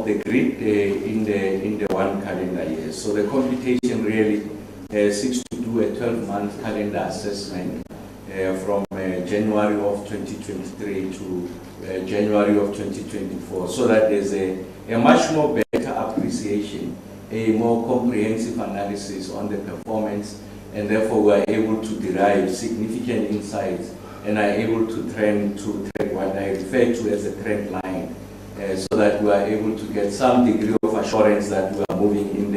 the grid in the one calendar year. So the computation really seeks to do a 12-month calendar assessment from January of 2023 to January of 2024, so that there's a much more better appreciation, a more comprehensive analysis on the performance, and therefore we are able to derive significant insights and are able to track what I refer to as a trend line, so that we are able to get some degree of assurance that we are moving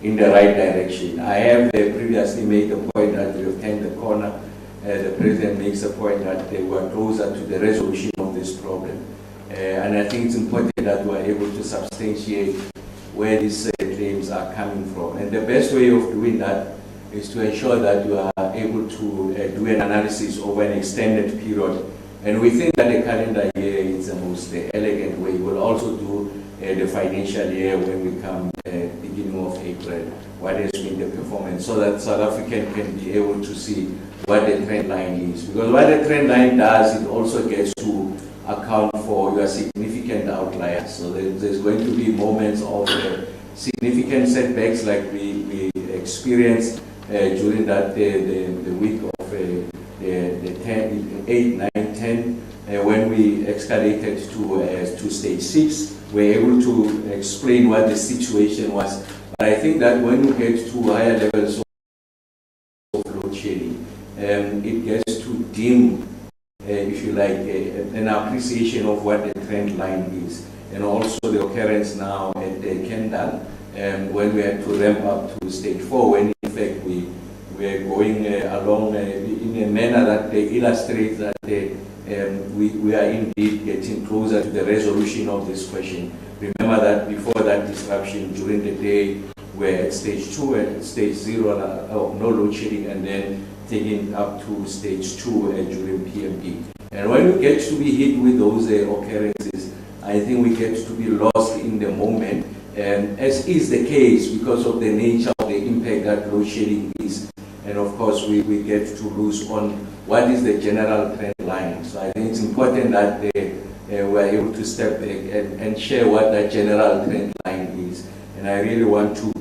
in the right direction. I have previously made the point that we have turned the corner. The President makes a point that they were closer to the resolution of this problem. And I think it's important that we are able to substantiate where these claims are coming from. And the best way of doing that is to ensure that you are able to do an analysis over an extended period. And we think that the calendar year is the most elegant way. We'll also do the financial year when we come beginning of April, what has been the performance, so that South African can be able to see what the trend line is. Because what the trend line does, it also gets to account for your significant outliers. So there's going to be moments of significant setbacks like we experienced during that the week of the 10, 8, 9, 10, when we escalated to stage 6. We're able to explain what the situation was. But I think that when you get to higher levels of load shedding, it gets to dim, if you like, an appreciation of what the trend line is. And also the occurrence now at Kendal, when we had to ramp up to stage 4, when in fact we are going along in a manner that illustrates that we are indeed getting closer to the resolution of this question. Remember that before that disruption during the day, we're at stage 2 and stage 0, no load shedding, and then taking up to stage 2 during PMP. And when we get to be hit with those occurrences, I think we get to be lost in the moment, as is the case because of the nature of the impact that load shedding is. And of course, we get to lose on what is the general trend line. So I think it's important that we are able to step back and share what that general trend line is. And I really want to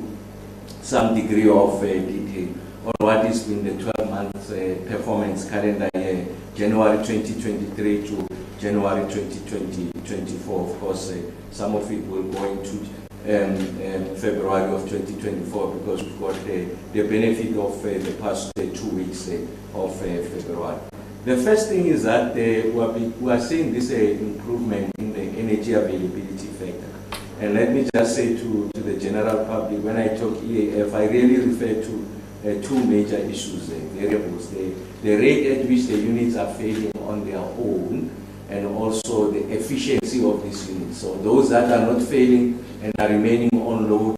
some degree of detail on what has been the 12-month performance calendar year, January 2023 to January 2024. Of course, some of it will go into February of 2024 because we've got the benefit of the past 2 weeks of February. The first thing is that we are seeing this improvement in the energy availability factor. And let me just say to the general public, when I talk EAF, I really refer to 2 major issues, variables. The rate at which the units are failing on their own, and also the efficiency of these units. So those that are not failing and are remaining on load,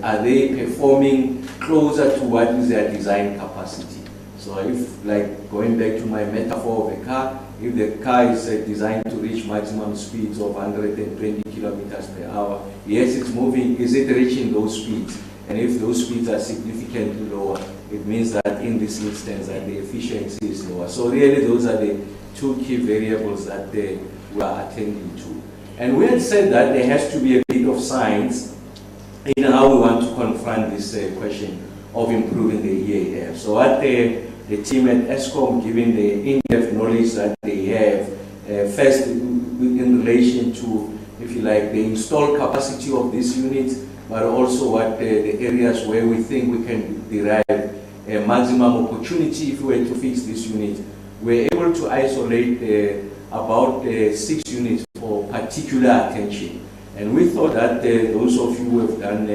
are they performing closer to what is their design capacity? So if, like going back to my metaphor of a car, if the car is designed to reach maximum speeds of 120 kilometers per hour, yes, it's moving, is it reaching those speeds? And if those speeds are significantly lower, it means that in this instance that the efficiency is lower. So really those are the 2 key variables that we are attending to. And we had said that there has to be a bit of science in how we want to confront this question of improving the EAF. So what the team at ESCOM, given the in-depth knowledge that they have, first in relation to, if you like, the installed capacity of these units, but also what the areas where we think we can derive a maximum opportunity if we were to fix this unit. We're able to isolate about 6 units for particular attention. And we thought that those of you who have done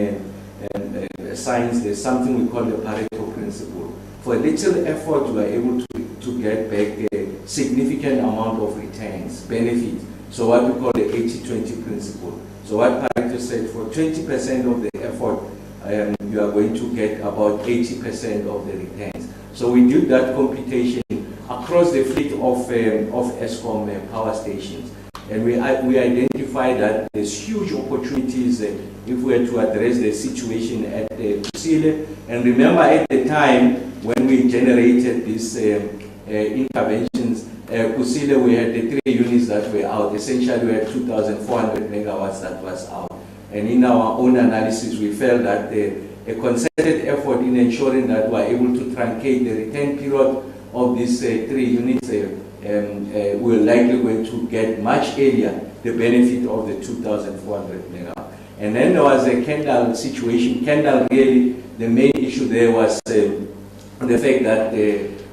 science, there's something we call the Pareto principle. For a little effort, we are able to get back a significant amount of returns, benefit. So what we call the 80-20 principle. So what Pareto said, for 20% of the effort, you are going to get about 80% of the returns. So we did that computation across the fleet of ESCOM power stations. And we identified that there's huge opportunities if we were to address the situation at Kgosientsho. And remember at the time when we generated these interventions, Kusile, we had the 3 units that were out. Essentially, we had 2,400 megawatts that was out. And in our own analysis, we felt that a concerted effort in ensuring that we are able to truncate the return period of these 3 units we're likely going to get much earlier the benefit of the 2,400 megawatts. And then there was a Kendall situation. Kendall, really, the main issue there was the fact that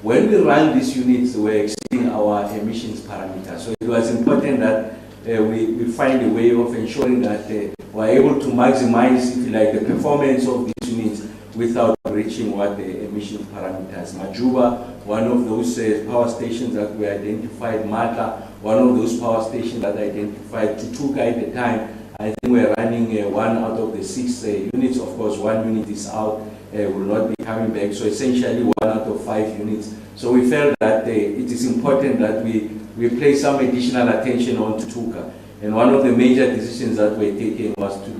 when we ran these units, we were exceeding our emissions parameters. So it was important that we find a way of ensuring that we are able to maximize, if you like, the performance of these units without reaching what the emission parameters. Majuba, one of those power stations that we identified, Mata, one of those power stations that identified, Tutuka at the time. I think we're running 1 out of the 6 units. Of course, 1 unit is out, will not be coming back. So essentially 1 out of 5 units. So we felt that it is important that we place some additional attention on Tutuka. And one of the major decisions that we're taking was to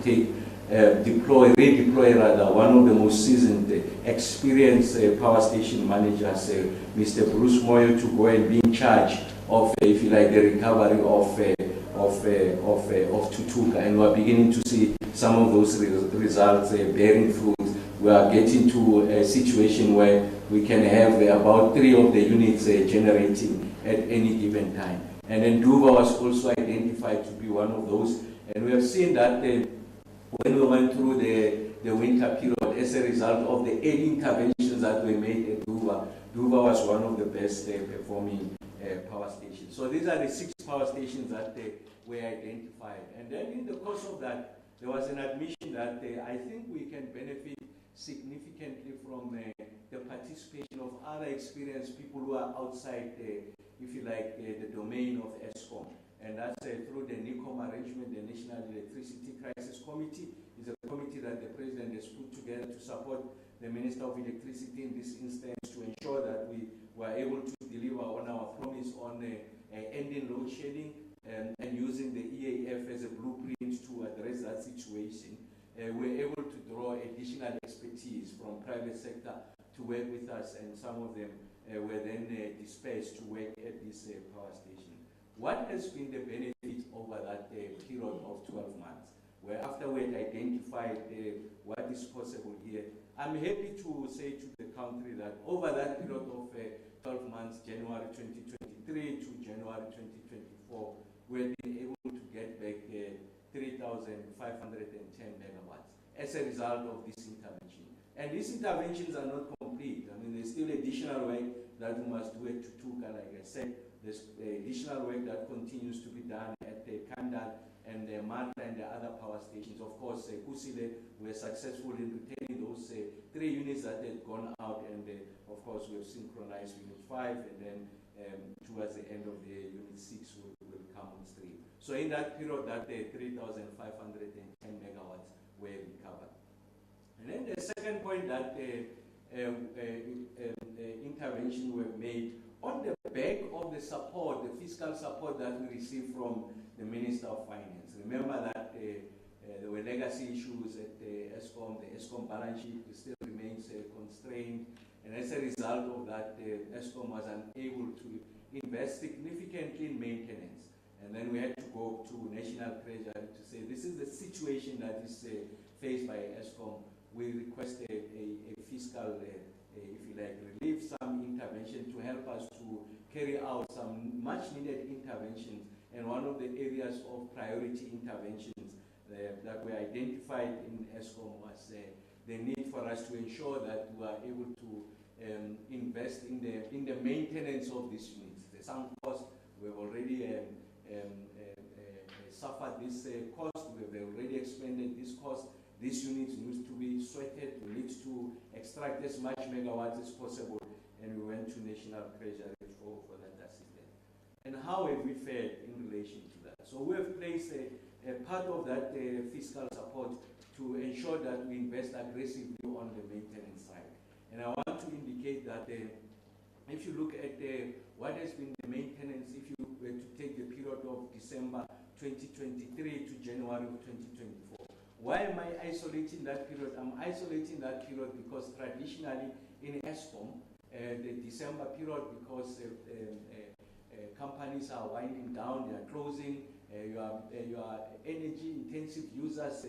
redeploy rather, one of the most seasoned, experienced power station managers, Mr. Bruce Moyo, to go and be in charge of, if you like, the recovery of Tutuka. And we're beginning to see some of those results bearing fruit. We are getting to a situation where we can have about 3 of the units generating at any given time. And then Duva was also identified to be one of those. And we have seen that when we went through the winter period, as a result of the 8 interventions that we made at Duva, Duva was one of the best performing power stations. So these are the 6 power stations that were identified. And then in the course of that, there was an admission that I think we can benefit significantly from the participation of other experienced people who are outside, if you like, the domain of ESCOM. And that's through the NICOM arrangement. The National Electricity Crisis Committee is a committee that the President has put together to support the Minister of Electricity in this instance to ensure that we were able to deliver on our promise on ending load shedding and using the EAF as a blueprint to address that situation. We're able to draw additional expertise from private sector to work with us, and some of them were then dispersed to work at this power station. What has been the benefit over that period of 12 months? Where after we had identified what is possible here, I'm happy to say to the country that over that period of 12 months, January 2023 to January 2024, we've been able to get back 3,510 megawatts as a result of this intervention. And these interventions are not complete. I mean, there's still additional work that we must do at Tutuka, like I said. There's additional work that continues to be done at Kandal and Manta and the other power stations. Of course, Kusile, we were successful in retaining those 3 units that had gone out, and of course, we have synchronized Unit 5, and then towards the end of the year, Unit 6 will come on stream. So in that period, that 3,510 megawatts were recovered. And then the second point that intervention were made on the back of the support, the fiscal support that we received from the Minister of Finance. Remember that there were legacy issues at ESCOM. The ESCOM balance sheet still remains constrained. And as a result of that, ESCOM was unable to invest significantly in maintenance. And then we had to go to National Treasury to say, this is the situation that is faced by ESCOM. We request a fiscal, if you like, relief, some intervention to help us to carry out some much needed interventions. And one of the areas of priority interventions that were identified in ESCOM was the need for us to ensure that we are able to invest in the maintenance of these units. The sunk cost, we've already suffered this cost, we've already expended this cost. These units need to be sweated, we need to extract as much megawatts as possible, and we went to National Treasury for that assistance. And how have we fared in relation to that? So we have placed a part of that fiscal support to ensure that we invest aggressively on the maintenance side. And I want to indicate that if you look at what has been the maintenance, if you were to take the period of December 2023 to January of 2024, why am I isolating that period? I'm isolating that period because traditionally in ESCOM, the December period, because companies are winding down, they are closing, your energy-intensive users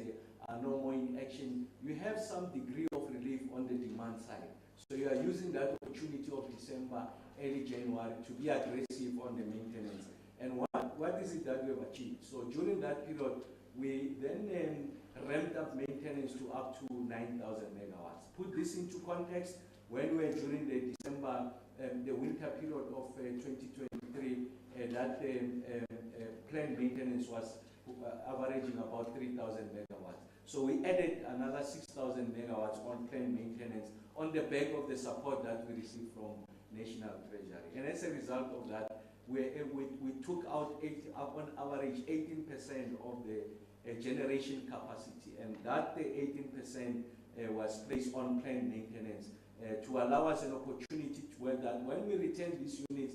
are no more in action. You have some degree of relief on the demand side. So you are using that opportunity of December, early January to be aggressive on the maintenance. And what is it that we have achieved? So during that period, we then ramped up maintenance to up to 9,000 megawatts. Put this into context, when we were during the December, the winter period of 2023, that planned maintenance was averaging about 3,000 megawatts. So we added another 6,000 megawatts on planned maintenance on the back of the support that we received from National Treasury. And as a result of that, we took out on average 18% of the generation capacity, and that 18% was placed on planned maintenance to allow us an opportunity to work that when we return these units,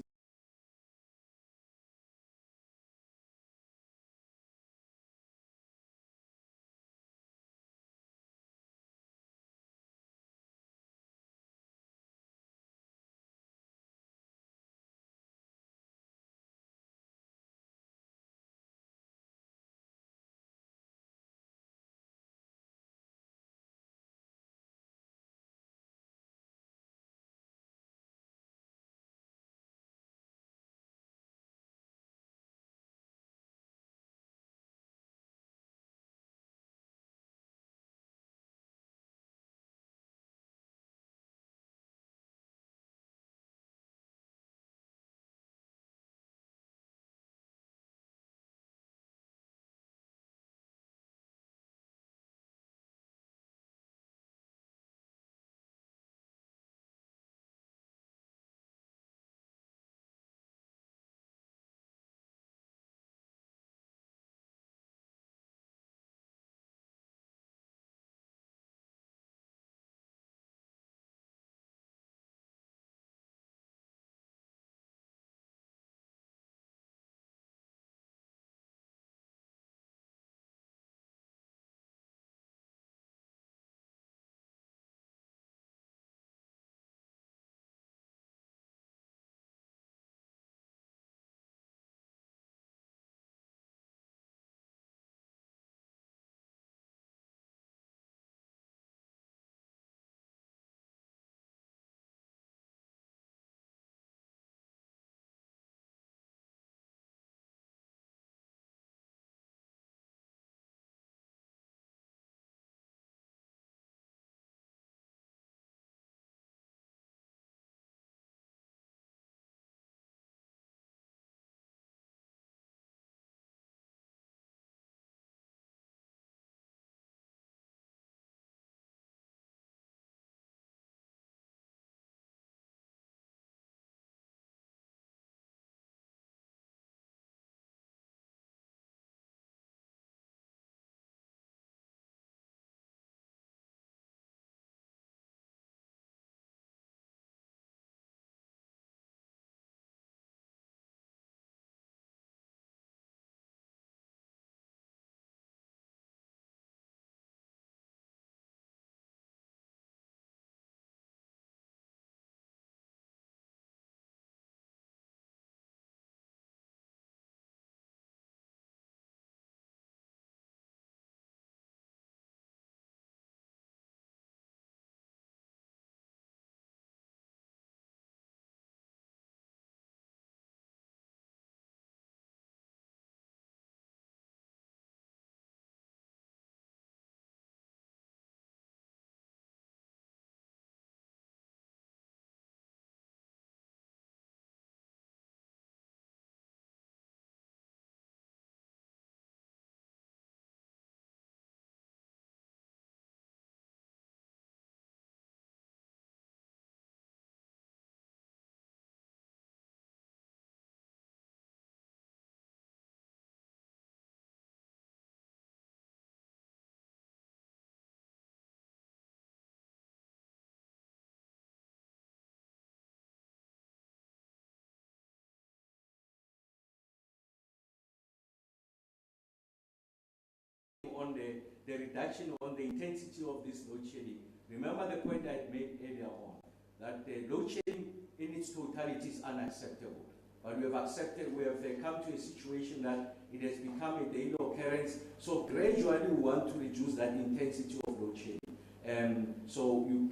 on the reduction on the intensity of this load shedding. Remember the point I made earlier on, that the load shedding in its totality is unacceptable. but we have accepted, we have come to a situation that it has become a daily occurrence. So gradually we want to reduce that intensity of load shedding. So you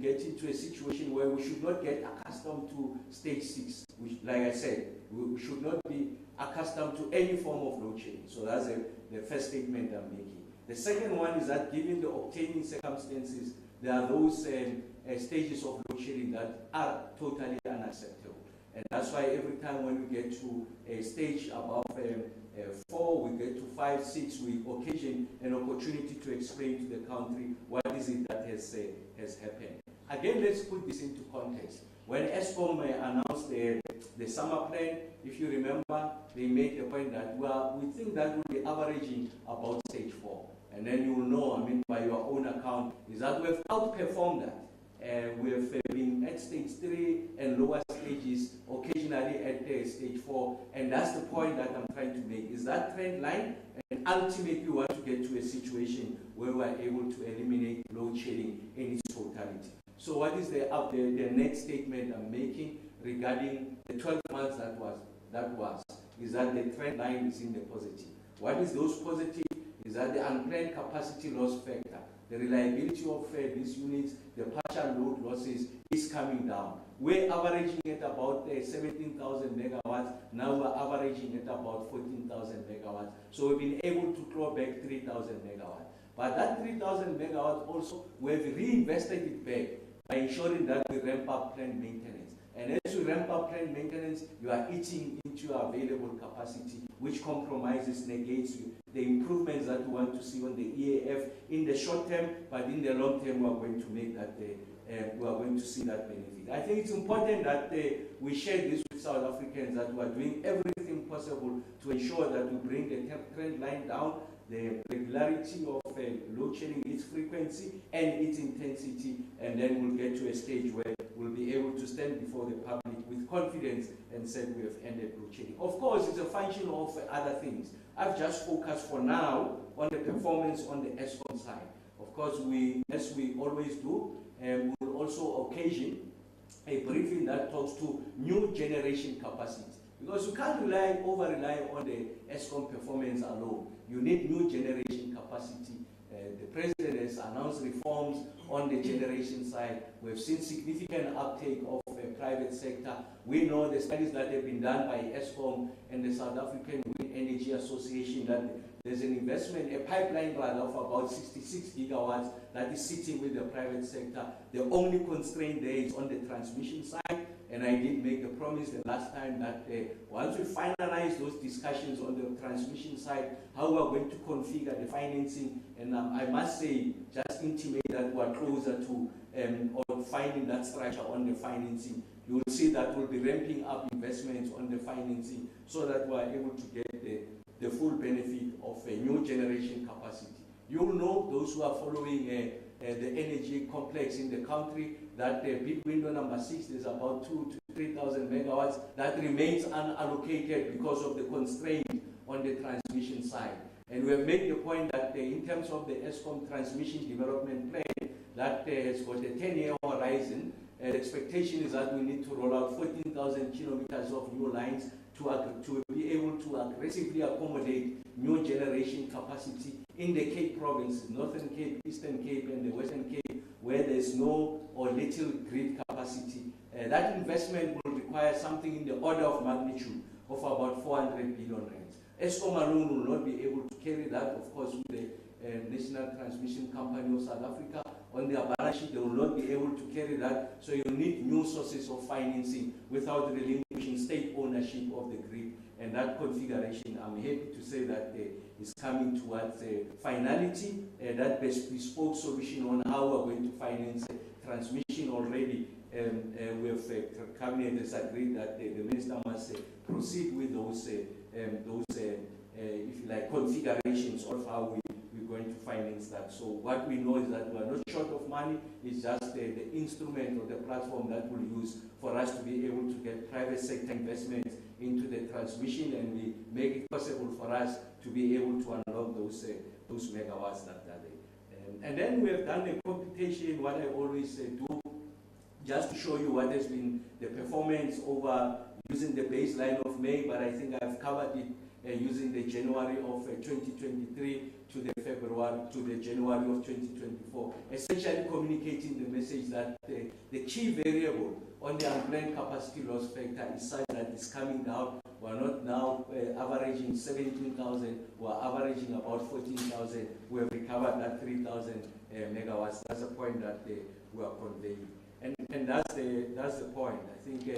get into a situation where we should not get accustomed to stage 6, which, like I said, we should not be accustomed to any form of load shedding. So that's the first statement I'm making. The second one is that given the obtaining circumstances, there are those stages of load shedding that are totally unacceptable. And that's why every time when we get to a stage above 4, we get to 5, 6, we occasion an opportunity to explain to the country what is it that has happened. Again, let's put this into context. When ESCOM announced the summer plan, if you remember, they made the point that we think that will be averaging about stage 4. And then you will know, I mean, by your own account, is that we have outperformed that. We have been at stage 3 and lower stages, occasionally at stage 4. And that's the point that I'm trying to make, is that trend line. And ultimately, we want to get to a situation where we are able to eliminate load shedding in its totality. So what is the next statement I'm making regarding the 12 months that was, is that the trend line is in the positive. What is those positive? Is that the unplanned capacity loss factor, the reliability of these units, the partial load losses is coming down. We're averaging at about 17,000 megawatts. Now we're averaging at about 14,000 megawatts. So we've been able to claw back 3,000 megawatts. But that 3,000 megawatts also, we've reinvested it back by ensuring that we ramp up plant maintenance. And as you ramp up plant maintenance, you are eating into your available capacity, which compromises, negates the improvements that we want to see on the EAF in the short term, but in the long term, we are going to make that, we are going to see that benefit. I think it's important that we share this with South Africans, that we are doing everything possible to ensure that we bring the trend line down, the regularity of load shedding, its frequency and its intensity, and then we'll get to a stage where we'll be able to stand before the public with confidence and say we have ended load shedding. Of course, it's a function of other things. I've just focused for now on the performance on the ESCOM side. Of course, as we always do, we'll also occasion a briefing that talks to new generation capacity. Because you can't over-rely on the ESCOM performance alone. You need new generation capacity. The President has announced reforms on the generation side. We've seen significant uptake of the private sector. We know the studies that have been done by ESCOM and the South African Wind Energy Association that there's an investment, a pipeline rather, of about 66 gigawatts that is sitting with the private sector. The only constraint there is on the transmission side. And I did make a promise the last time that once we finalize those discussions on the transmission side, how we are going to configure the financing, and I must say, just intimate that we are closer to on finding that structure on the financing. You will see that we'll be ramping up investments on the financing so that we are able to get the full benefit of a new generation capacity. You will know, those who are following the energy complex in the country, that big window number 6, there's about 2,000 to 3,000 megawatts that remains unallocated because of the constraint on the transmission side. And we have made the point that in terms of the ESCOM transmission development plan, that has got a 10-year horizon. The expectation is that we need to roll out 14,000 kilometers of new lines to be able to aggressively accommodate new generation capacity in the Cape provinces, Northern Cape, Eastern Cape, and the Western Cape, where there's no or little grid capacity. That investment will require something in the order of magnitude of about 400 billion rands. ESCOM alone will not be able to carry that, of course, with the National Transmission Company of South Africa. On their balance sheet, they will not be able to carry that. So you need new sources of financing without relinquishing state ownership of the grid. And that configuration, I'm happy to say that is coming towards finality. That bespoke solution on how we're going to finance transmission already. We have cabinet has agreed that the minister must proceed with those if you like, configurations of how we're going to finance that. So what we know is that we are not short of money. It's just the instrument or the platform that we'll use for us to be able to get private sector investments into the transmission, and we make it possible for us to be able to unlock those megawatts that are there. And then we have done a computation, what I always do, just to show you what has been the performance over using the baseline of May, but I think I've covered it using the January of 2023 to the January of 2024, essentially communicating the message that the key variable on the unplanned capacity loss factor is such that it's coming down. We're not now averaging 17,000, we're averaging about 14,000. We have recovered that 3,000 megawatts. That's the point that we are conveying. And that's the point. I think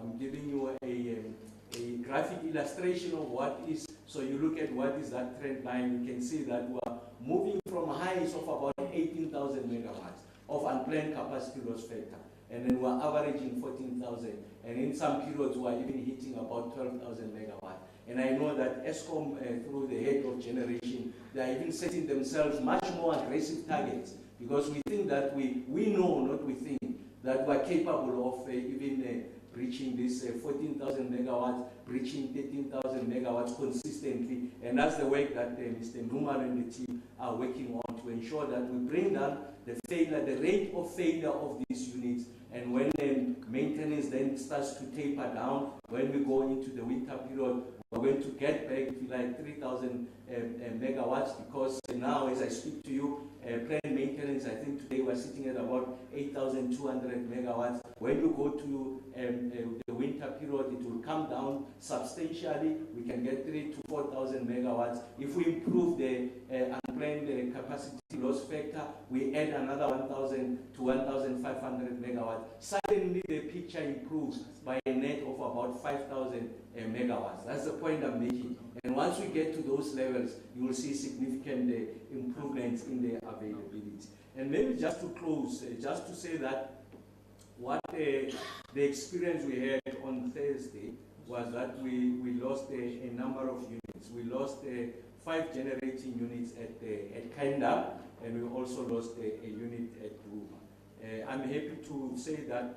I'm giving you a graphic illustration of what is. So you look at what is that trend line, you can see that we are moving from highs of about 18,000 megawatts of unplanned capacity loss factor. And then we're averaging 14,000. And in some periods, we're even hitting about 12,000 megawatts. And I know that ESCOM, through the head of generation, they are even setting themselves much more aggressive targets, because we think that we know, not we think, that we're capable of even reaching this 14,000 megawatts, reaching 13,000 megawatts consistently. And that's the work that Mr. Numa and the team are working on to ensure that we bring down the rate of failure of these units. And when maintenance then starts to taper down, when we go into the winter period, we're going to get back to like 3,000 megawatts, because now as I speak to you, planned maintenance, I think today we're sitting at about 8,200 megawatts. When you go to the winter period, it will come down substantially. We can get 3,000 to 4,000 megawatts. If we improve the unplanned capacity loss factor, we add another 1,000 to 1,500 megawatts. Suddenly the picture improves by a net of about 5,000 megawatts. That's the point I'm making. And once we get to those levels, you will see significant improvements in the availability. And maybe just to close, just to say that what the experience we had on Thursday was that we lost a number of units. We lost 5 generating units at Kenda, and we also lost a unit at Ruba. I'm happy to say that,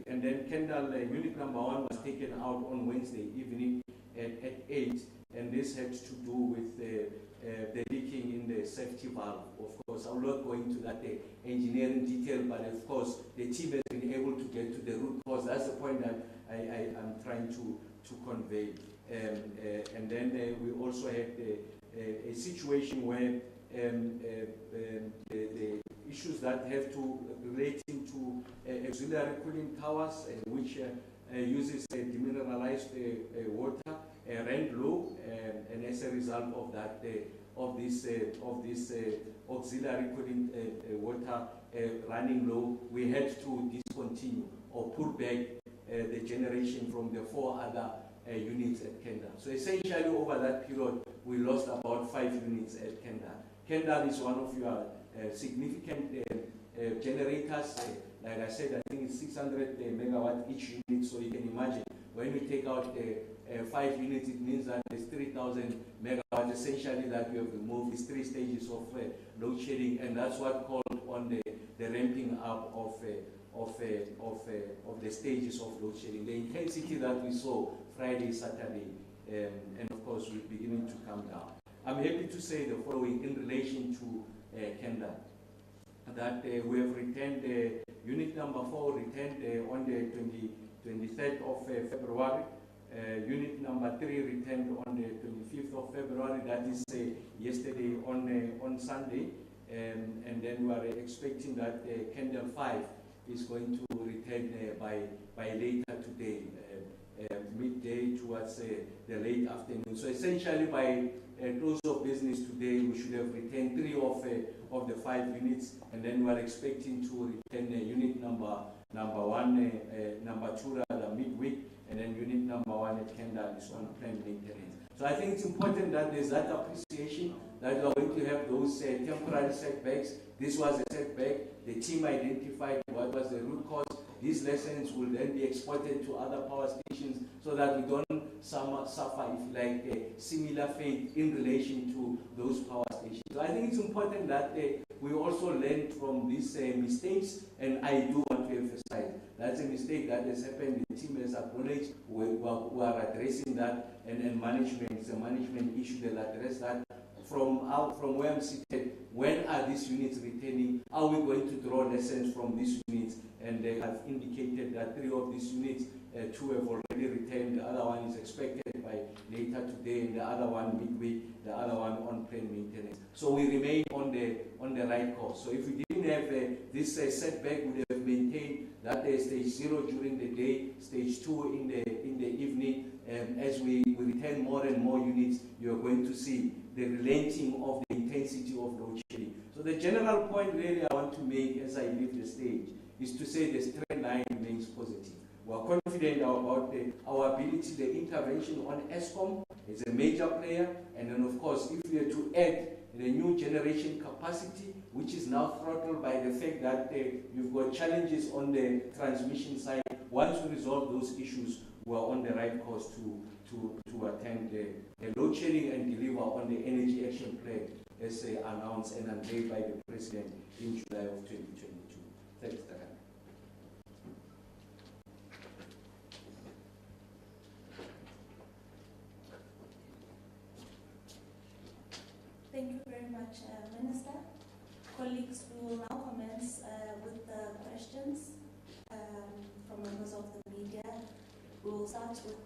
and then Kendall unit number 1 was taken out on Wednesday evening at 8, and this had to do with the leaking in the safety valve. Of course, I will not go into that engineering detail, but of course, the team has been able to get to the root cause. That's the point that I'm trying to convey. And then we also had a situation where the issues that have to relating to auxiliary cooling towers, which uses demineralized water, ran low, and as a result of that, of this auxiliary cooling water running low, we had to discontinue or pull back the generation from the 4 other units at Kendall. So essentially over that period, we lost about 5 units at Kendall. Kendall is one of your significant generators. Like I said, I think it's 600 megawatt each unit, so you can imagine when we take out 5 units, it means that there's 3,000 megawatts essentially that we have removed. It's 3 stages of load shedding, and that's what called on the ramping up of the stages of load shedding. The intensity that we saw Friday, Saturday, and of course we're beginning to come down. I'm happy to say the following in relation to Kendall, that we have returned unit number 4 returned on the 23rd of February. Unit number 3 returned on the 25th of February, that is yesterday on Sunday. And then we are expecting that Kendall 5 is going to return by later today, midday towards the late afternoon. So essentially by close of business today, we should have returned 3 of the 5 units, and then we are expecting to return unit number 1, number 2 rather midweek, and then unit number 1 at Kendall is on planned maintenance. So I think it's important that there's that appreciation that we are going to have those temporary setbacks. This was a setback. The team identified what was the root cause. These lessons will then be exported to other power stations so that we don't suffer, if you like, a similar fate in relation to those power stations. So I think it's important that we also learn from these mistakes, and I do want to emphasize that's a mistake that has happened. The team has acknowledged. We are addressing that, and management, it's a management issue. They'll address that from where I'm seated, when are these units returning? Are we going to draw lessons from these units? And they have indicated that 3 of these units, 2 have already returned, the other one is expected by later today, and the other one midweek, the other one on plane maintenance. So we remain on the right course. So if we didn't have this setback, we would have maintained that stage 0 during the day, stage 2 in the evening. As we return more and more units, you are going to see the relenting of the intensity of load shedding. So the general point really I want to make as I leave the stage is to say the trend line remains positive. We are confident about our ability, the intervention on ESCOM is a major player, and then of course if we are to add the new generation capacity, which is now throttled by the fact that you've got challenges on the transmission side. Once we resolve those issues, we are on the right course to attend the load shedding and deliver on the energy action plan as announced and unveiled by the President in July of 2022. Thanks, Takan. Thank you very much, Minister. Colleagues, we will now commence with the questions from members of the media. We will start with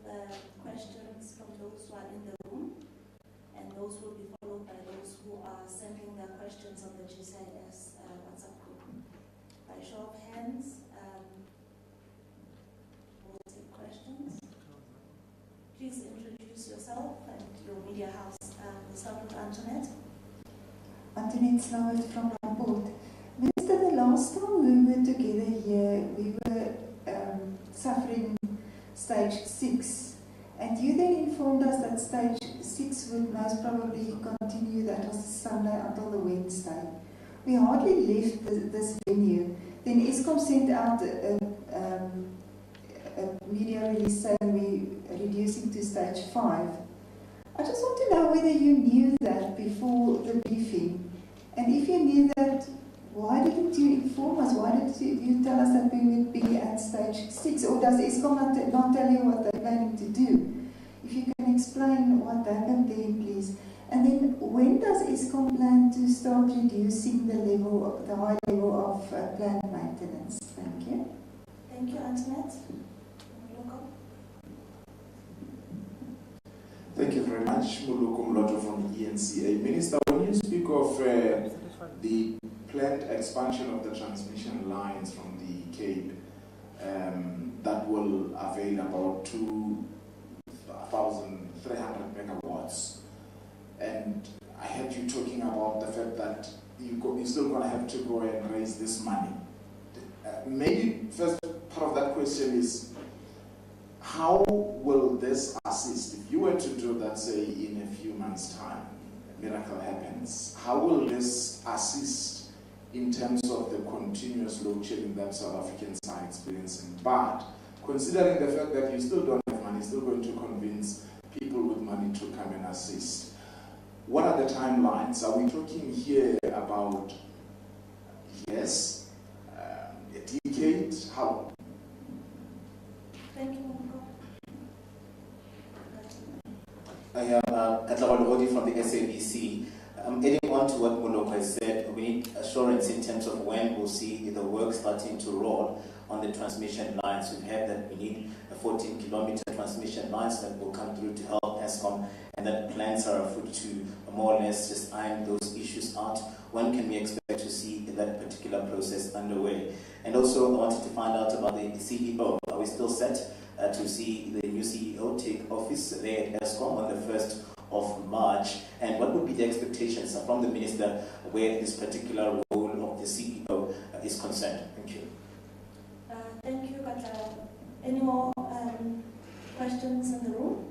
questions from those who are in the room, and those will be followed by those who are sending their questions on the GCIS WhatsApp group. By show of hands, we'll take questions. Please introduce yourself and your media house. We'll start with Antoinette. Antoinette Slowert from Rapport. Minister, the last time we were together here, we were suffering stage 6. And you then informed us that stage 6 would most probably continue, that was the Sunday until the Wednesday. We hardly left this venue. Then ESCOM sent out a media release saying we're reducing to stage 5. I just want to know whether you knew that before the briefing. And if you knew that, why didn't you inform us? Why did you tell us that we would be at stage 6? Or does ESCOM not tell you what they're planning to do? If you can explain what happened there, please. And then when does ESCOM plan to start reducing the high level of plant maintenance? Thank you. Thank you, Antoinette. Thank you very much, Muloko Mloto from ENCA. Minister, when you speak of the planned expansion of the transmission lines from the Cape that will avail about 2,300 megawatts, and I heard you talking about the fact that you're still going to have to go and raise this money. Maybe first part of that question is, how will this assist? If you were to do that, say, in a few months' time, a miracle happens, how will this assist in terms of the continuous load shedding that South Africans are experiencing? But considering the fact that you still don't have money, still going to convince people with money to come and assist, what are the timelines? Are we talking here about, yes, a decade? How? Thank you, Muloko. I am Katlawal Hodi from the SABC. Adding on to what Muloko has said, we need assurance in terms of when we'll see the work starting to roll on the transmission lines. We've heard that we need a 14-kilometer transmission lines that will come through to help ESCOM, and that plans are afoot to more or less just iron those issues out. When can we expect to see that particular process underway? And also, I wanted to find out about the CEO. Are we still set to see the new CEO take office there at ESCOM on the 1st of March? And what would be the expectations from the Minister where this particular role of the CEO is concerned? Thank you. Thank you, Katla. Any more questions in the room?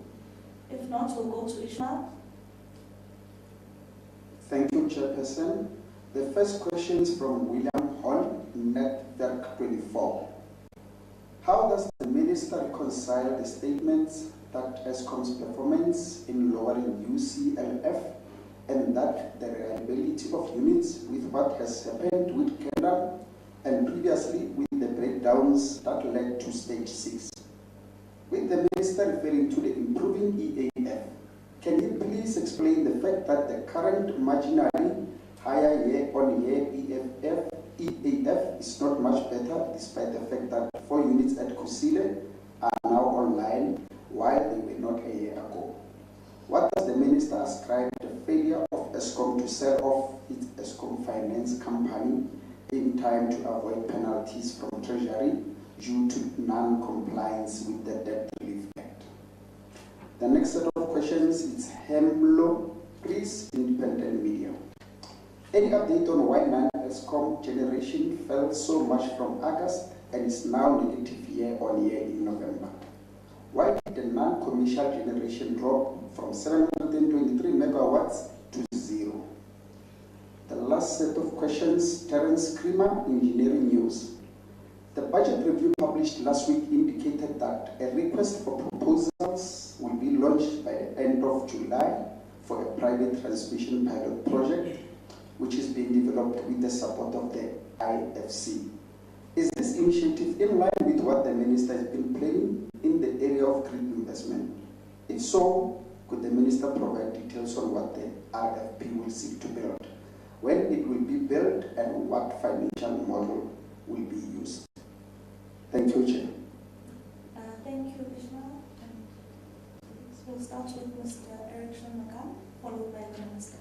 If not, we'll go to Ishmael. Thank you, Chairperson. The first question is from William Hall, Network 24. How does the Minister reconcile the statements that ESCOM's performance in lowering UCLF and that the reliability of units with what has happened with Kendall and previously with the breakdowns that led to stage 6? With the Minister referring to the improving EAF, Can you please explain the fact that the current marginally higher year-on-year EAF is not much better, despite the fact that 4 units at Kgosientsho are now online, while they were not a year ago? What does the minister ascribe the failure of ESCOM to sell off its ESCOM finance company in time to avoid penalties from Treasury due to non-compliance with the Debt Relief Act? The next set of questions is Hemlo, please, independent media. Any update on why non-ESCOM generation fell so much from August and is now negative year-on-year in November? Why did the non-commercial generation drop from 723 megawatts to 0? The last set of questions, Terence Creamer, Engineering News. The budget review published last week indicated that a request for proposals will be launched by the end of July for a private transmission pilot project, which is being developed with the support of the IFC. Is this initiative in line with what the minister has been planning in the area of grid investment? If so, could the minister provide details on what the RFP will seek to build, when it will be built, and what financial model will be used? Thank you, Chair. Thank you, Ishmael. We'll start with Mr. Eric Shanakan, followed by the Minister.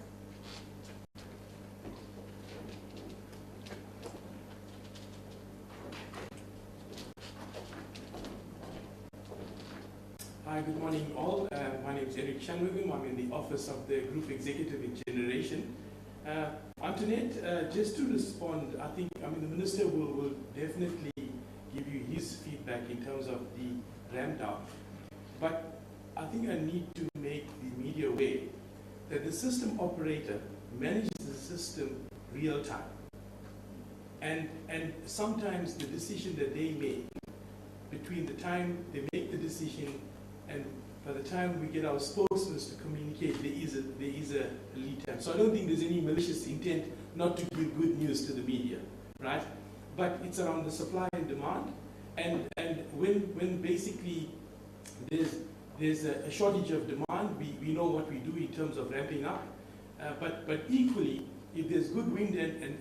Hi, good morning all. My name is Eric Shanmugam. I'm in the Office of the Group Executive in Generation. Antoinette, just to respond, the Minister will definitely give you his feedback in terms of the ramp down. But I think I need to make the media aware that the system operator manages the system real time. And sometimes the decision that they make, between the time they make the decision and by the time we get our spokesmen to communicate, there is a lead time. So I don't think there's any malicious intent not to give good news to the media, right? But it's around the supply and demand, and when basically there's a shortage of demand, we know what we do in terms of ramping up. But equally, if there's good wind and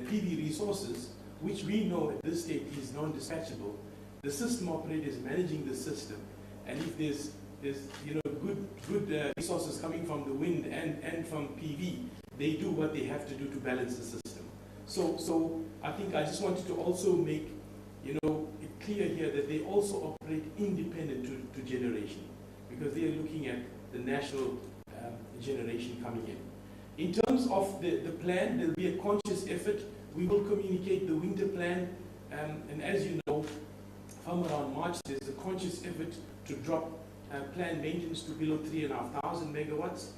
PV resources, which we know at this stage is non-dispatchable, the system operator is managing the system. And if there's good resources coming from the wind and from PV, they do what they have to do to balance the system. So I think I just wanted to also make it clear here that they also operate independent to generation, because they are looking at the national generation coming in. In terms of the plan, there will be a conscious effort. We will communicate the winter plan, and as you know, from around March, there's a conscious effort to drop planned maintenance to below 3,500 megawatts.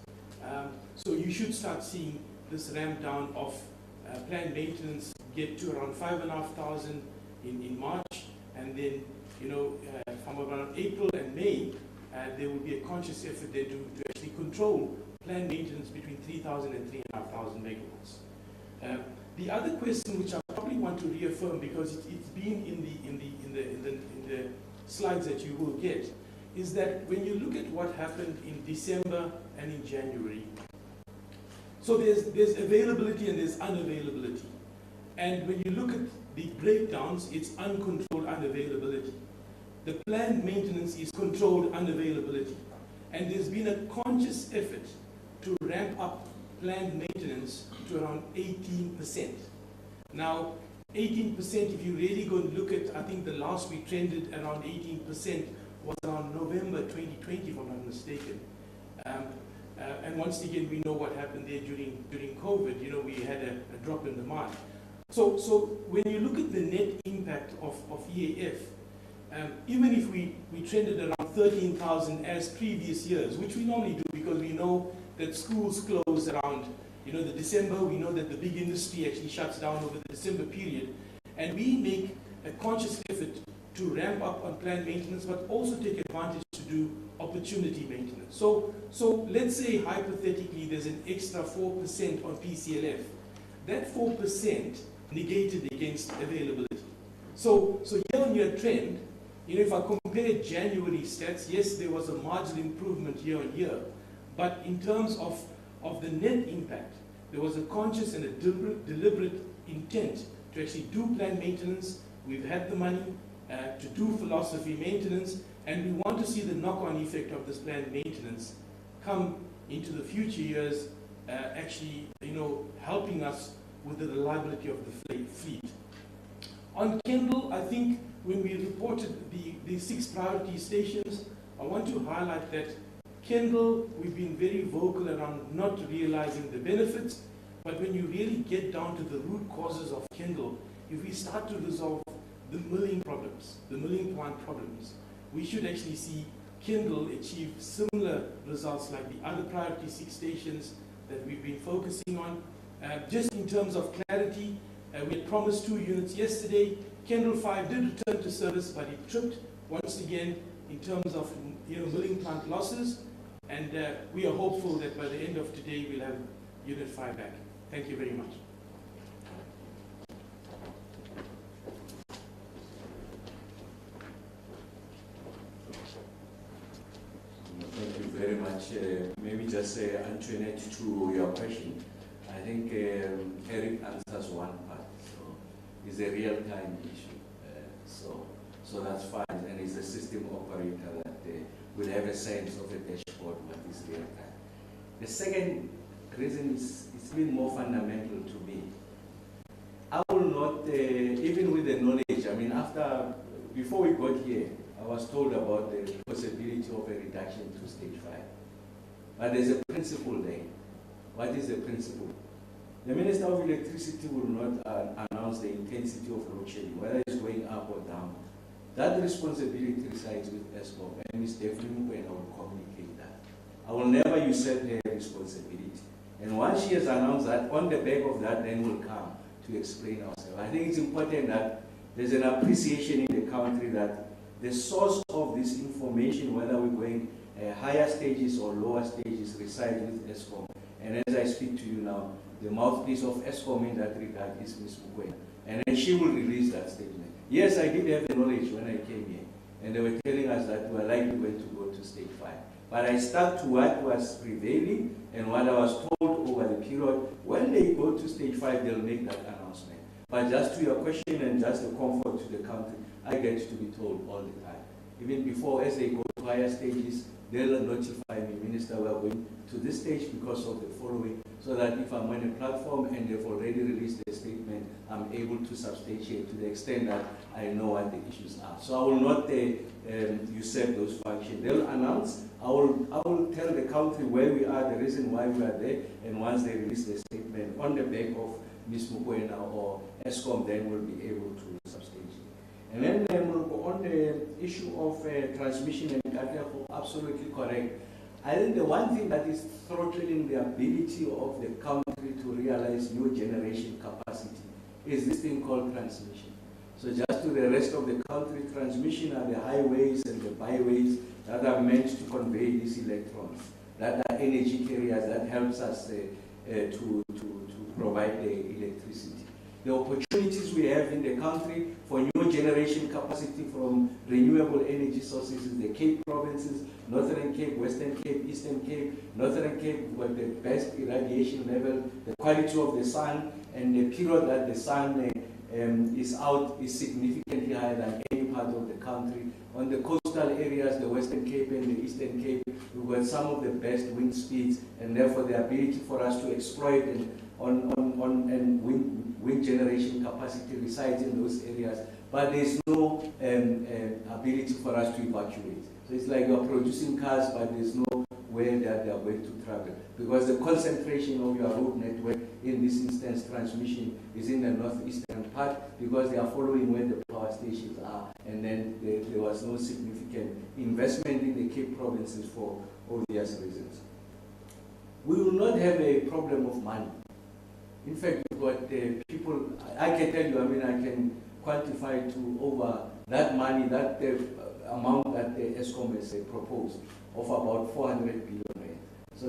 So you should start seeing this ramp down of planned maintenance get to around 5,500 in March, and then from around April and May, there will be a conscious effort there to actually control planned maintenance between 3,000 and 3,500 megawatts. The other question, which I probably want to reaffirm because it's been in the slides that you will get, is that when you look at what happened in December and in January, so there's availability and there's unavailability. And when you look at the breakdowns, it's uncontrolled unavailability. The planned maintenance is controlled unavailability. And there's been a conscious effort to ramp up planned maintenance to around 18%. Now, 18%, if you really go and look at, I think the last we trended around 18% was around November 2020, if I'm not mistaken. And once again, we know what happened there during COVID. We had a drop in demand. So when you look at the net impact of EAF, even if we trended around 13,000 as previous years, which we normally do because we know that schools close around the December, we know that the big industry actually shuts down over the December period, and we make a conscious effort to ramp up on planned maintenance, but also take advantage to do opportunity maintenance. So let's say hypothetically there's an extra 4% on PCLF. That 4% negated against availability. So year-on-year trend, if I compare January stats, yes, there was a marginal improvement year on year, but in terms of the net impact, there was a conscious and a deliberate intent to actually do planned maintenance. We've had the money to do philosophy maintenance, and we want to see the knock-on effect of this planned maintenance come into the future years, actually, helping us with the reliability of the fleet. On Kendall, I think when we reported the 6 priority stations, I want to highlight that Kendall, we've been very vocal around not realizing the benefits, but when you really get down to the root causes of Kendall, if we start to resolve the milling problems, the milling plant problems, we should actually see Kendall achieve similar results like the other priority 6 stations that we've been focusing on. Just in terms of clarity, we had promised 2 units yesterday. Kendall 5 did return to service, but it tripped once again in terms of milling plant losses. And we are hopeful that by the end of today, we'll have Unit 5 back. Thank you very much. Thank you very much. Maybe just Antoinette, to your question. I think Eric answers one part. So it's a real-time issue. So that's fine. And it's a system operator that will have a sense of a dashboard what is real-time. The second reason is it's been more fundamental to me. I will not, even with the knowledge, before we got here, I was told about the possibility of a reduction to stage 5. But there's a principle there. What is the principle? The Minister of Electricity will not announce the intensity of load shedding, whether it's going up or down. That responsibility resides with ESCOM, and Ms. Devlin will communicate that. I will never usurp her responsibility. And once she has announced that, on the back of that, then we'll come to explain ourselves. I think it's important that there's an appreciation in the country that the source of this information, whether we're going higher stages or lower stages, resides with ESCOM. And as I speak to you now, the mouthpiece of ESCOM in that regard is Ms. Mugwena. And then she will release that statement. Yes, I did have the knowledge when I came here. And they were telling us that we are likely going to go to stage 5. But I stuck to what was prevailing and what I was told over the period. When they go to stage 5, they'll make that announcement. But just to your question and just the comfort to the country, I get to be told all the time. Even before, as they go to higher stages, they'll notify me, Minister, we are going to this stage because of the following, so that if I'm on a platform and they've already released their statement, I'm able to substantiate to the extent that I know what the issues are. So I will not usurp those functions. They'll announce, I will tell the country where we are, the reason why we are there, and once they release their statement on the back of Ms. Mugwena or ESCOM, then we'll be able to substantiate. And then we'll go on the issue of transmission and Kgosientsho, absolutely correct. I think the one thing that is throttling the ability of the country to realize new generation capacity is this thing called transmission. So just to the rest of the country, transmission are the highways and the byways that are meant to convey these electrons, that are energy carriers that helps us to provide the electricity. The opportunities we have in the country for new generation capacity from renewable energy sources in the Cape provinces, Northern Cape, Western Cape, Eastern Cape. Northern Cape, we've got the best irradiation level, the quality of the sun, and the period that the sun is out is significantly higher than any part of the country. On the coastal areas, the Western Cape and the Eastern Cape, we've got some of the best wind speeds, and therefore the ability for us to exploit and wind generation capacity resides in those areas, but there's no ability for us to evacuate. So it's like you're producing cars, but there's no way that they are going to travel, because the concentration of your road network, in this instance transmission, is in the northeastern part, because they are following where the power stations are, and then there was no significant investment in the Cape provinces for obvious reasons. We will not have a problem of money. In fact, we've got people, I can tell you, I can quantify to over that money, that amount that the ESCOM has proposed, of about 400 billion rand. So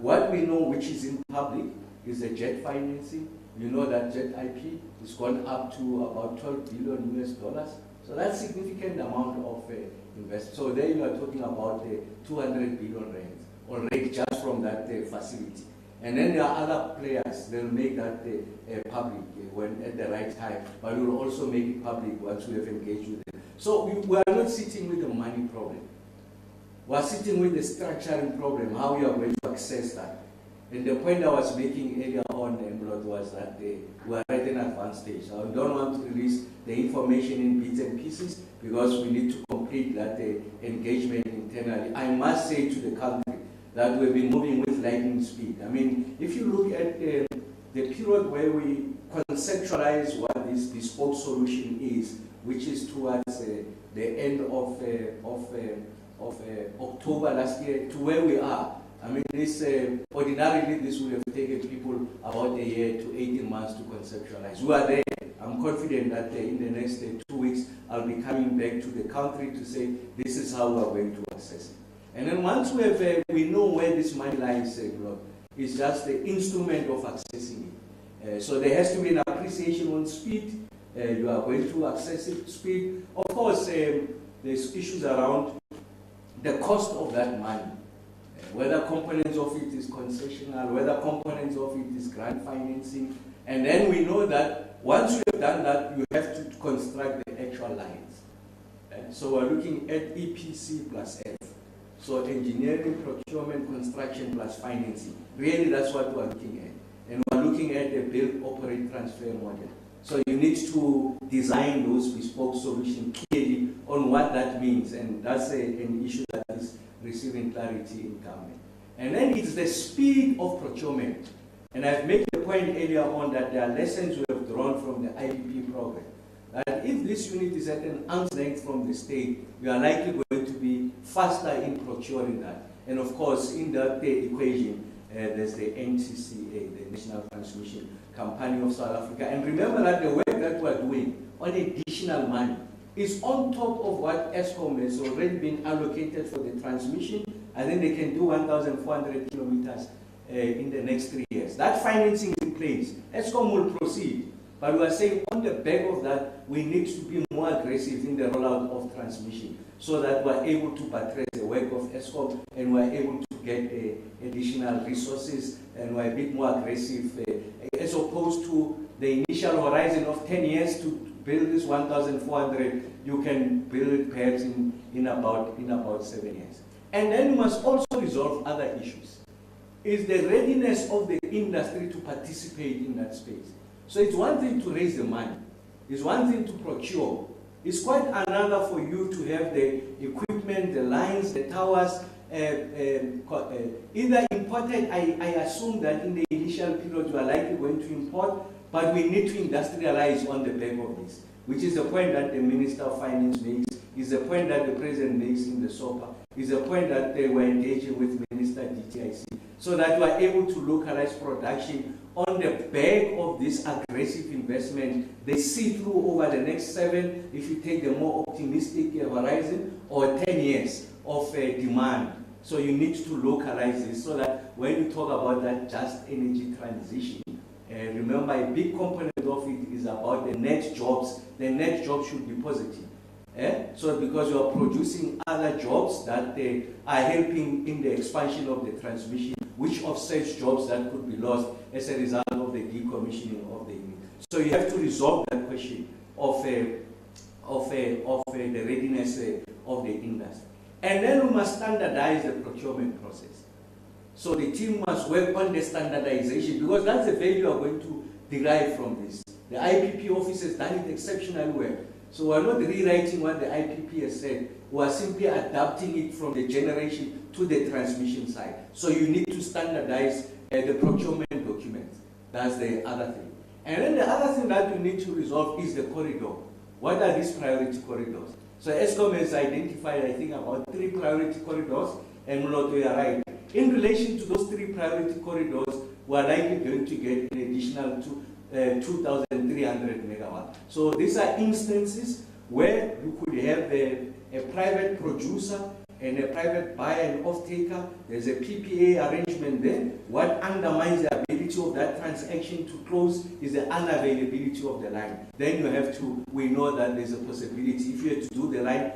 what we know, which is in public, is the jet financing. You know that jet IP has gone up to about $12 billion US. So that's significant amount of investment. So there you are talking about 200 billion rand already just from that facility. And then there are other players, they'll make that public when at the right time, but we'll also make it public once we have engaged with them. So we are not sitting with the money problem. We are sitting with the structuring problem, how we are going to access that. And the point I was making earlier on, Mlot, was that we are at an advanced stage. So I don't want to release the information in bits and pieces because we need to complete that engagement internally. I must say to the country that we've been moving with lightning speed. I mean, if you look at the period where we conceptualize what this bespoke solution is, which is towards the end of October last year to where we are. I mean, this ordinarily this would have taken people about a year to 18 months to conceptualize. We are there. I'm confident that in the next 2 weeks, I'll be coming back to the country to say this is how we're going to access it. And then once we have, we know where this money lies, it's just the instrument of accessing it. So there has to be an appreciation on speed. You are going to access it speed. Of course, there's issues around the cost of that money. Whether components of it is concessional, whether components of it is grant financing. And then we know that once you have done that, you have to construct the actual lines. So we're looking at EPC plus F. So engineering, procurement, construction plus financing. Really, that's what we're looking at. And we're looking at a build, operate, transfer model. So you need to design those bespoke solutions clearly on what that means. And that's an issue that is receiving clarity in government. And then it's the speed of procurement. And I've made the point earlier on that there are lessons we have drawn from the IPP program. That if this unit is at an arm's length from the state, we are likely going to be faster in procuring that. And of course, in that equation, there's the NTCA, the National Transmission Company of South Africa. And remember that the work that we're doing on additional money is on top of what Eskom has already been allocated for the transmission. I think they can do 1,400 kilometers in the next 3 years. That financing is in place. Eskom will proceed. But we are saying on the back of that, we need to be more aggressive in the rollout of transmission so that we're able to buttress the work of Eskom and we're able to get additional resources and we're a bit more aggressive as opposed to the initial horizon of 10 years to build this 1,400, you can build it perhaps in about 7 years. And then you must also resolve other issues. Is the readiness of the industry to participate in that space. So it's one thing to raise the money. It's one thing to procure. It's quite another for you to have the equipment, the lines, the towers, either imported. I assume that in the initial period you are likely going to import, but we need to industrialize on the back of this, which is the point that the Minister of Finance makes, is the point that the President makes in the SOPA, is the point that they were engaging with Minister DTIC, so that we are able to localize production on the back of this aggressive investment. They see through over the next 7, if you take the more optimistic horizon, or 10 years of demand. So you need to localize this so that when you talk about that just energy transition, remember a big component of it is about the net jobs. The net jobs should be positive. So because you are producing other jobs that are helping in the expansion of the transmission, which offsets jobs that could be lost as a result of the decommissioning of the unit. So you have to resolve that question of the readiness of the industry. And then we must standardize the procurement process. So the team must work on the standardization because that's the value we are going to derive from this. The IPP office has done it exceptionally well. So we're not rewriting what the IPP has said. We are simply adapting it from the generation to the transmission side. So you need to standardize the procurement documents. That's the other thing. And then the other thing that you need to resolve is the corridor. What are these priority corridors? So Eskom has identified, I think, about 3 priority corridors, and we are right. In relation to those 3 priority corridors, we are likely going to get an additional 2,300 megawatts. So these are instances where you could have a private producer and a private buyer and off-taker. There's a PPA arrangement there. What undermines the ability inability of that transaction to close is the unavailability of the line. Then you have to, we know that there's a possibility, if you have to do the line,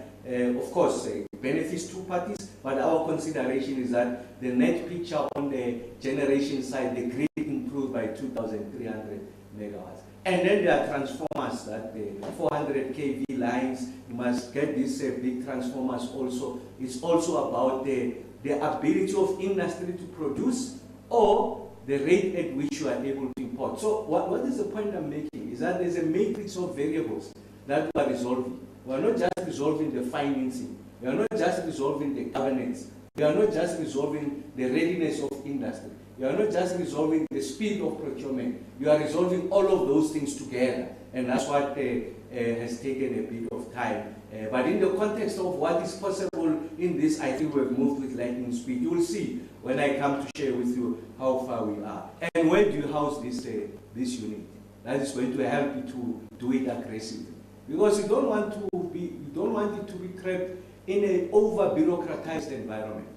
of course, it benefits two parties, but our consideration is that the net picture on the generation side, the grid improved by 2,300 megawatts. And then there are transformers, that the 400 kV lines, you must get these big transformers also. It's also about the ability of industry to produce or the rate at which you are able to import. So what is the point I'm making is that there's a matrix of variables that we are resolving. We are not just resolving the financing. We are not just resolving the governance. We are not just resolving the readiness of industry. You are not just resolving the speed of procurement. You are resolving all of those things together. And that's what has taken a bit of time. But in the context of what is possible in this, I think we've moved with lightning speed. You will see when I come to share with you how far we are. And where do you house this unit? That is going to help you to do it aggressively. Because you don't want it to be trapped in an over-bureaucratized environment.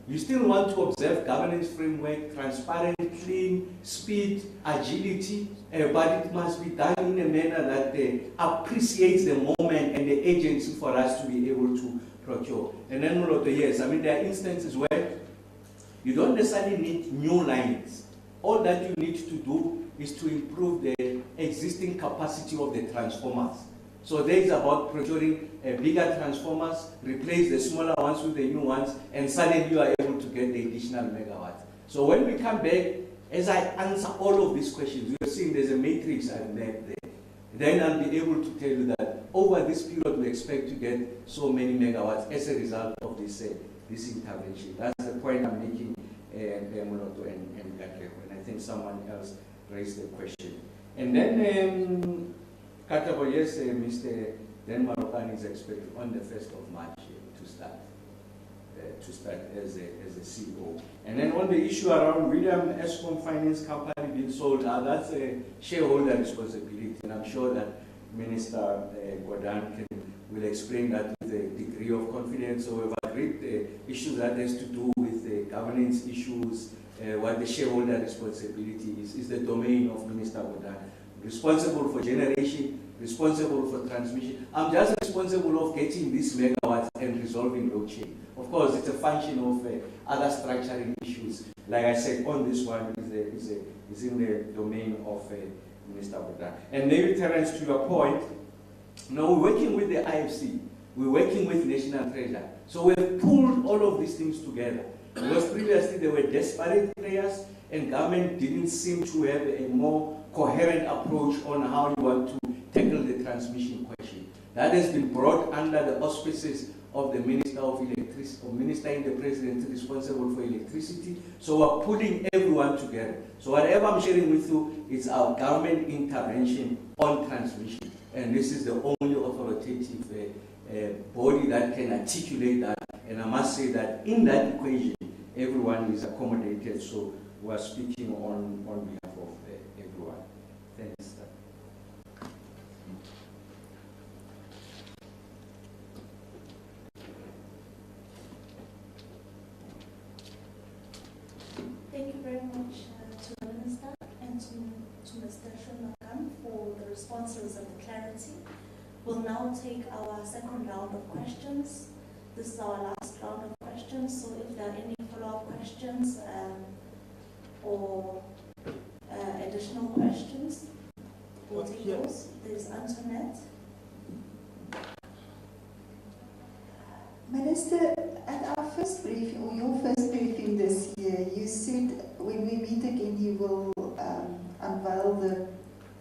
You still want to observe governance framework, transparent, clean, speed, agility, but it must be done in a manner that appreciates the moment and the agency for us to be able to procure. And then yes, I mean, there are instances where you don't necessarily need new lines. All that you need to do is to improve the existing capacity of the transformers. So there is about procuring bigger transformers, replace the smaller ones with the new ones, and suddenly you are able to get the additional megawatts. So when we come back, as I answer all of these questions, you are seeing there's a matrix I've made there. Then I'll be able to tell you that over this period we expect to get so many megawatts as a result of this intervention. That's the point I'm making, Moloto and Gatleko. And I think someone else raised the question. And then Katabo, yes, Mr. Denmark is expected on the 1st of March to start as a CEO. And then on the issue around William Eskom Finance Company being sold, that's a shareholder responsibility. And I'm sure that Minister Gordhan will explain that with a degree of confidence. So we've agreed the issue that has to do with the governance issues, what the shareholder responsibility is the domain of Minister Gordhan. Responsible for generation, responsible for transmission. I'm just responsible of getting these megawatts and resolving load shedding. Of course, it's a function of other structuring issues. Like I said, on this one is in the domain of Minister Gordhan. And maybe, Terence, to your point, now we're working with the IFC, we're working with National Treasury. So we've pulled all of these things together. Because previously there were disparate players and government didn't seem to have a more coherent approach on how you want to tackle the transmission question. That has been brought under the auspices of the Minister of Electricity, or Minister in the Presidency responsible for electricity. So we're putting everyone together. So whatever I'm sharing with you is our government intervention on transmission. And this is the only authoritative body that can articulate that. And I must say that in that equation, everyone is accommodated. So we are speaking on behalf of everyone. Thanks. Thank you very much to the Minister and to Mr. Shunakam for the responses and the clarity. We'll now take our second round of questions. This is our last round of questions, so if there are any follow-up questions or additional questions, we'll take those. There's Antoinette. Minister, at our first briefing, or your first briefing this year, you said when we meet again you will unveil the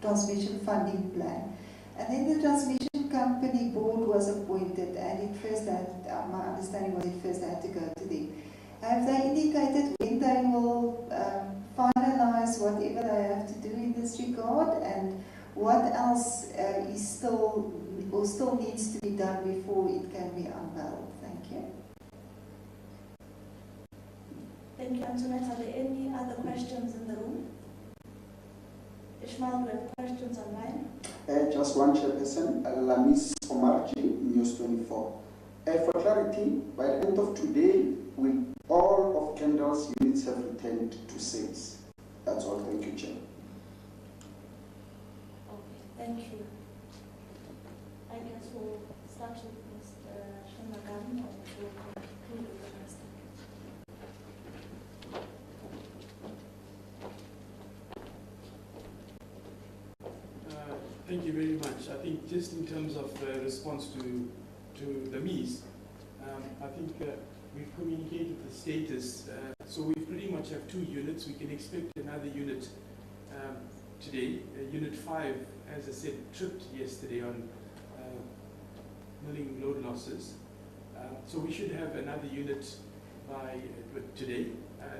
transmission funding plan. And then the transmission company board was appointed, and it first had, my understanding was it first had to go to them. Have they indicated when they will finalize whatever they have to do in this regard, and what else is still needs to be done before it can be unveiled? Thank you. Thank you, Antoinette. Are there any other questions in the room? Ishmael, do you have questions online? Just one, Chairperson. Lamis Omarji, News 24. For clarity, by the end of today, will all of Kendall's units have returned to sales? Thank you. I guess we'll start with Mr. Shanagam and we'll conclude with the Minister. Thank you very much. I think just in terms of response to the MEs, I think we've communicated the status. So we pretty much have 2 units. We can expect another unit today. Unit 5, as I said, tripped yesterday on milling load losses. So we should have another unit by today.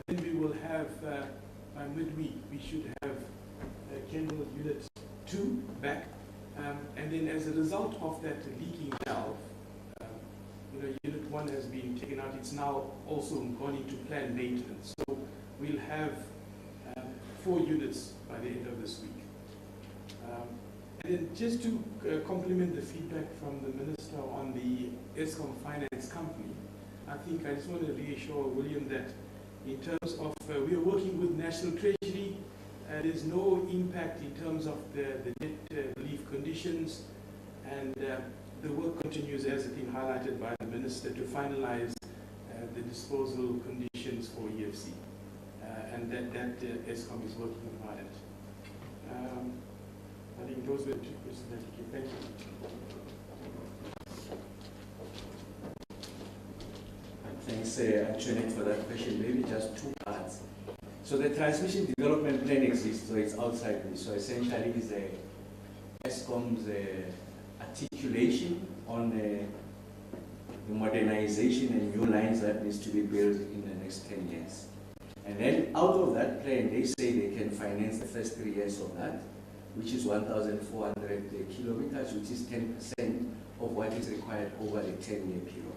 Then we will have, by midweek, we should have Kendall Unit 2 back. And then as a result of that leaking valve, Unit 1 has been taken out. It's now also gone into planned maintenance. So we'll have 4 units by the end of this week. And then just to complement the feedback from the Minister on the Eskom Finance Company, I think I just want to reassure William that in terms of, we are working with National Treasury. There's no impact in terms of the debt relief conditions, and the work continues as has been highlighted by the Minister to finalize the disposal conditions for EFC, and that Eskom is working hard at. I think those were the 2 questions that you gave. Thank you. Thanks, Antoinette, for that question. Maybe just 2 parts. So the transmission development plan exists, so it's outside this. So essentially it's Eskom's articulation on the modernization and new lines that needs to be built in the next 10 years. And then out of that plan, they say they can finance the first 3 years of that, which is 1,400 kilometers, which is 10% of what is required over a 10-year period.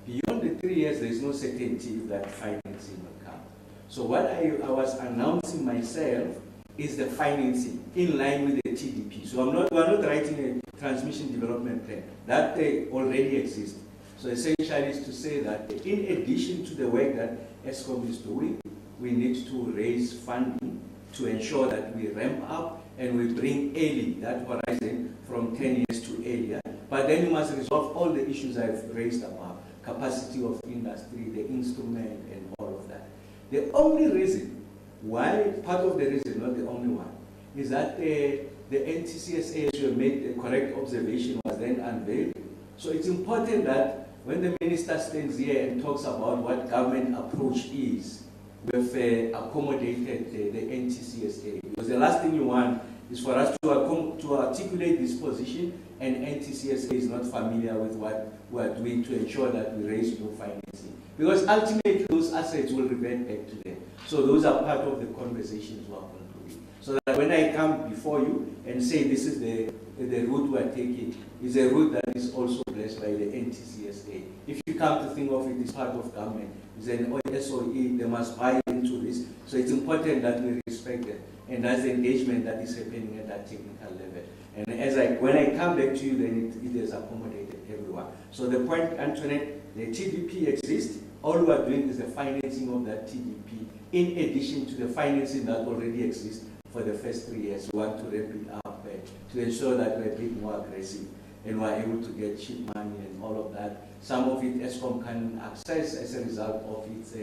Beyond the 3 years, there is no certainty if that financing will come. So what I was announcing myself is the financing in line with the TDP. So we're not writing a transmission development plan. That already exists. So essentially is to say that in addition to the work that Eskom is doing, we need to raise funding to ensure that we ramp up and we bring early that horizon from 10 years to earlier. But then you must resolve all the issues I've raised about capacity of industry, the instrument, and all of that. The only reason why, part of the reason, not the only one, is that the NTCSA, as you have made a correct observation, was then unveiled. So it's important that when the minister stands here and talks about what government approach is, we've accommodated the NTCSA. Because the last thing you want is for us to articulate this position, and NTCSA is not familiar with what we are doing to ensure that we raise new financing. Because ultimately those assets will revert back to them. So those are part of the conversations we are concluding. So that when I come before you and say this is the route we are taking, is a route that is also blessed by the NTCSA. If you come to think of it, it's part of government. It's an SOE, they must buy into this. So it's important that we respect them. And that's the engagement that is happening at that technical level. And when I come back to you, then it has accommodated everyone. So the point, Antoinette, the TDP exists. All we are doing is the financing of that TDP in addition to the financing that already exists for the first 3 years. We want to ramp it up to ensure that we're a bit more aggressive and we're able to get cheap money and all of that. Some of it Eskom can access as a result of its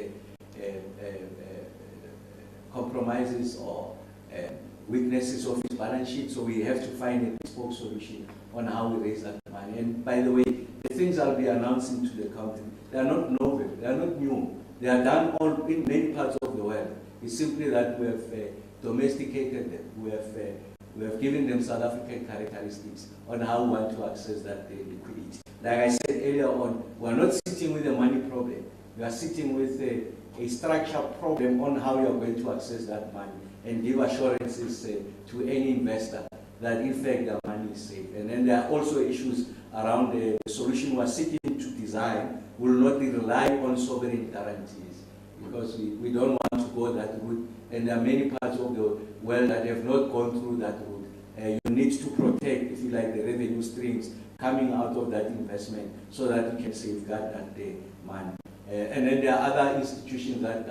compromises or weaknesses of its balance sheet, so we have to find a bespoke solution on how we raise that money. And by the way, the things I'll be announcing to the country, they are not novel, they are not new. They are done all in many parts of the world. It's simply that we have domesticated them. We have given them South African characteristics on how we want to access that liquidity. Like I said earlier on, we are not sitting with a money problem. We are sitting with a structural problem on how you are going to access that money and give assurances to any investor that in fact their money is safe. And then there are also issues around the solution we are seeking to design will not rely on sovereign guarantees, because we don't want to go that route. And there are many parts of the world that have not gone through that route. You need to protect, if you like, the revenue streams coming out of that investment so that you can safeguard that money. And then there are other institutions that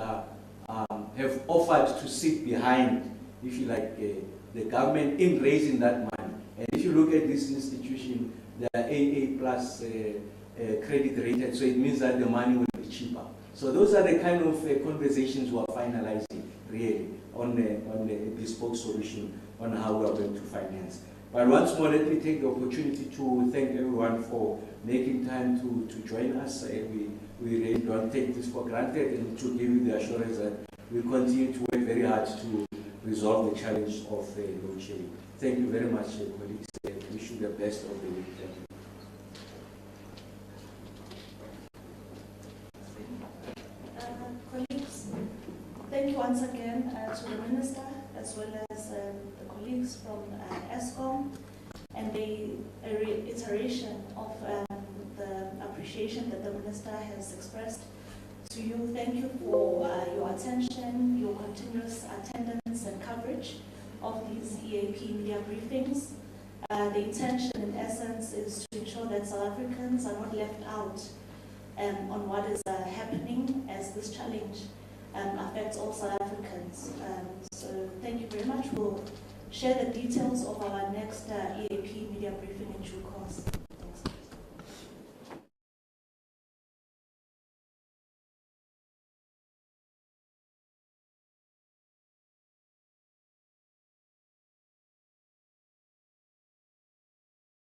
have offered to sit behind, if you like, the government in raising that money And if you look at this institution, they are AA plus credit rated, so it means that the money will be cheaper. So those are the kind of conversations we are finalizing, really, on a bespoke solution on how we are going to finance. But once more, let me take the opportunity to thank everyone for making time to join us. We really don't take this for granted, and to give you the assurance that we continue to work very hard to resolve the challenge of load shedding. Thank you very much, colleagues. Wish you the best of the week. Thank you. Colleagues, thank you once again to the Minister as well as the colleagues from ESCOM, and the reiteration of the appreciation that the Minister has expressed to you. Thank you for your attention, your continuous attendance and coverage of these EAP media briefings. The intention in essence is to ensure that South Africans are not left out on what is happening, as this challenge affects all South Africans. So thank you very much. We'll share the details of our next EAP media briefing in due course.